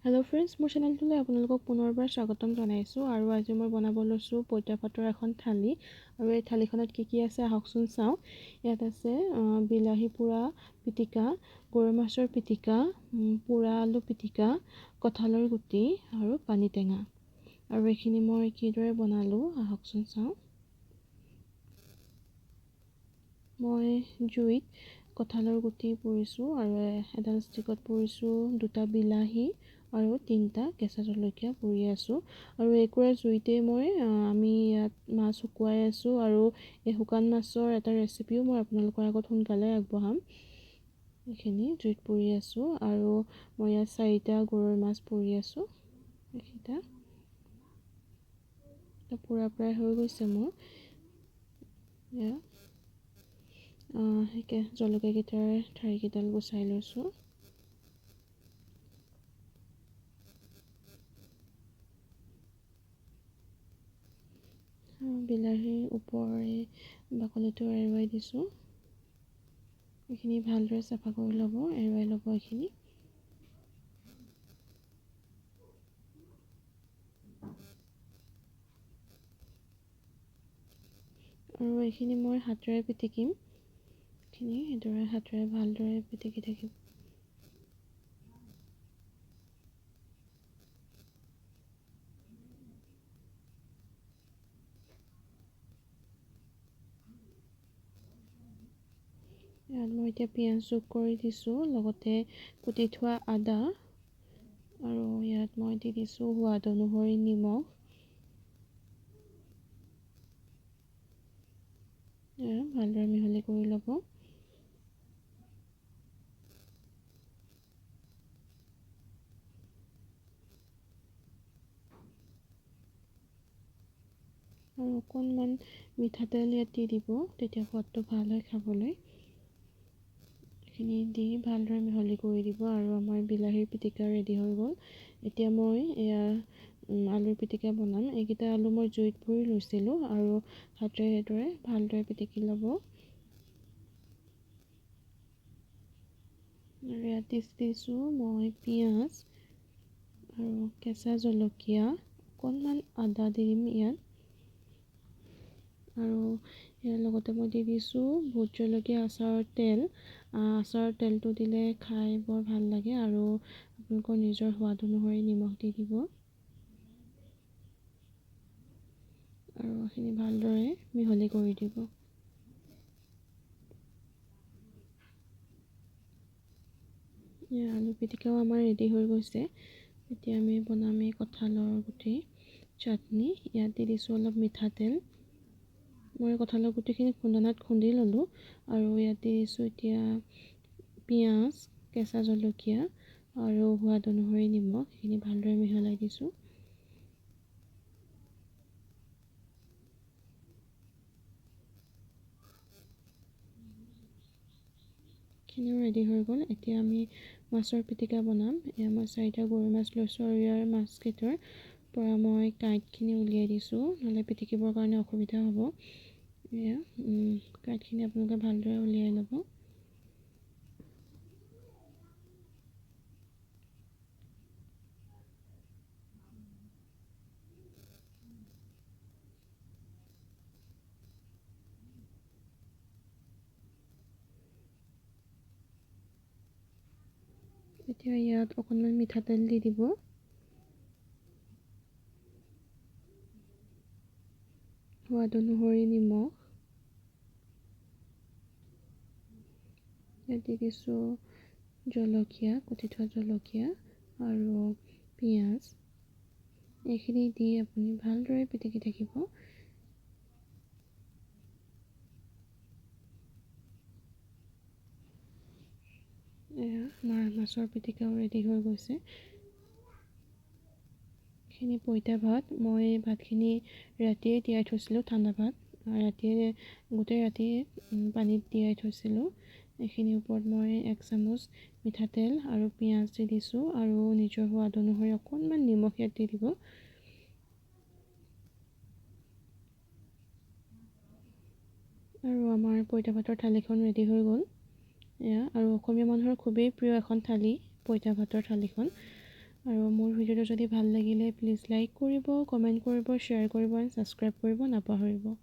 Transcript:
Hello' friends, মোৰ চেনেলটোলৈ আপোনালোকক পুনৰবাৰ স্বাগতম জনাইছোঁ। আৰু আজি মই বনাব লৈছোঁ পইতা ভাতৰ এখন থালি। আৰু এই থালিখনত কি আছে আহকচোন চাওঁ। ইয়াত আছে বিলাহী পোৰা পিটিকা, গৰৈ মাছৰ পিটিকা, পোৰা আলু পিটিকা, কঁঠালৰ গুটি আৰু পানী টেঙা। আৰু এইখিনি মই কিদৰে বনালোঁ আহকচোন চাওঁ। মই জুইত কঁঠালৰ গুটি পুৰিছোঁ আৰু এডাল ষ্টিকত পুৰিছোঁ 2টা বিলাহী আৰু 3টা কেঁচা জলকীয়া পুৰি আছোঁ। আৰু একুৰা জুইতে আমি ইয়াত মাছ শুকুৱাই আছোঁ। আৰু এই শুকান মাছৰ এটা ৰেচিপিও মই আপোনালোকৰ আগত সোনকালে আগবঢ়াম। এইখিনি জুইত পুৰি আছোঁ আৰু মই ইয়াত 4টা গৰৈ মাছ পুৰি আছোঁ। এইকেইটা পুৰা প্ৰায় হৈ গৈছে মোৰ। জলকীয়াকেইটাৰ ঠাৰিকেইডাল গুচাই লৈছোঁ। বিলাহীৰ ওপৰে বাকলিটো এৰুৱাই দিছোঁ। এইখিনি ভালদৰে চাফা কৰি ল'ব, এৰুৱাই ল'ব এইখিনি। আৰু এইখিনি মই হাতেৰে পিটিকিম। এইখিনি এইদৰে হাতেৰে ভালদৰে পিটিকি থাকিম। ইয়াত মই এতিয়া পিঁয়াজ যোগ কৰি দিছোঁ, লগতে কুটি থোৱা আদা, আৰু ইয়াত মই দি দিছোঁ সোৱাদ অনুসৰি নিমখ। ভালদৰে মিহলি কৰি ল'ব। আৰু অকণমান মিঠাতেল ইয়াত দি দিব, তেতিয়া সোৱাদটো ভাল হয় খাবলৈ। এইখিনি দি ভালদৰে মিহলি কৰি দিব আৰু আমাৰ বিলাহীৰ পিটিকা ৰেডি হৈ গ'ল। এতিয়া মই আলুৰ পিটিকা বনাম। এইকেইটা আলু মই জুইত পুৰি লৈছিলোঁ আৰু হাতেৰে এইদৰে ভালদৰে পিটিকি ল'ব। আৰু ইয়াত দিছোঁ মই পিঁয়াজ আৰু কেঁচা জলকীয়া, অকণমান আদা দিম ইয়াত। আৰু ইয়াৰ লগতে মই দি দিছোঁ ভোট জলকীয়া আচাৰৰ তেল। আচাৰৰ তেলটো দিলে খাই বৰ ভাল লাগে। আৰু আপোনালোকৰ নিজৰ সোৱাদ অনুসৰি নিমখ দি দিব। আৰু এইখিনি ভালদৰে মিহলি কৰি দিব। আলু পিটিকাও আমাৰ ৰেডি হৈ গৈছে। এতিয়া আমি বনাম এই কঁঠালৰ গুটিৰ চাটনি। ইয়াত দি দিছোঁ অলপ মিঠাতেল। মই কঁঠালৰ গুটিখিনি খুন্দনাত খুন্দি ল'লোঁ। আৰু ইয়াত দি দিছোঁ এতিয়া পিঁয়াজ, কেঁচা জলকীয়া আৰু সোৱাদ অনুসৰি নিমখ। সেইখিনি ভালদৰে মিহলাই দিছোঁ। এইখিনিও ৰেডি হৈ গ'ল। এতিয়া আমি মাছৰ পিটিকা বনাম। এয়া মই 4টা গৰৈ মাছ লৈছোঁ আৰু ইয়াৰ মাছকেইটাৰ পৰা মই কাঁইটখিনি উলিয়াই দিছোঁ, নহ'লে পিটিকিবৰ কাৰণে অসুবিধা হ'ব। এয়া কাঁইটখিনি আপোনালোকে ভালদৰে উলিয়াই ল'ব। এতিয়া ইয়াত অকণমান মিঠাতেল দি দিব। সোৱাদ অনুসৰি নিমখ। ইয়াত দি দিছোঁ জলকীয়া, কুটি থোৱা জলকীয়া আৰু পিঁয়াজ। এইখিনি দি আপুনি ভালদৰে পিটিকি থাকিব। আমাৰ মাছৰ পিটিকাও ৰেডি হৈ গৈছে। এইখিনি পইতা ভাত। মই ভাতখিনি ৰাতিয়ে তিয়াই থৈছিলোঁ, ঠাণ্ডা ভাত। গোটেই ৰাতি পানীত তিয়াই থৈছিলোঁ। এইখিনিৰ ওপৰত মই 1 চামুচ মিঠাতেল আৰু পিঁয়াজ দি দিছোঁ আৰু নিজৰ সোৱাদ অনুসৰি অকণমান নিমখ ইয়াত দি দিব। আৰু আমাৰ পইতা ভাতৰ থালিখন ৰেডি হৈ গ'ল। আৰু অসমীয়া মানুহৰ খুবেই প্ৰিয় এখন থালি পইতা ভাতৰ থালিখন। আৰু মোৰ ভিডিঅ'টো যদি ভাল লাগিলে প্লিজ লাইক কৰিব, কমেণ্ট কৰিব, শ্বেয়াৰ কৰিব এণ্ড ছাবস্ক্ৰাইব কৰিব নাপাহৰিব।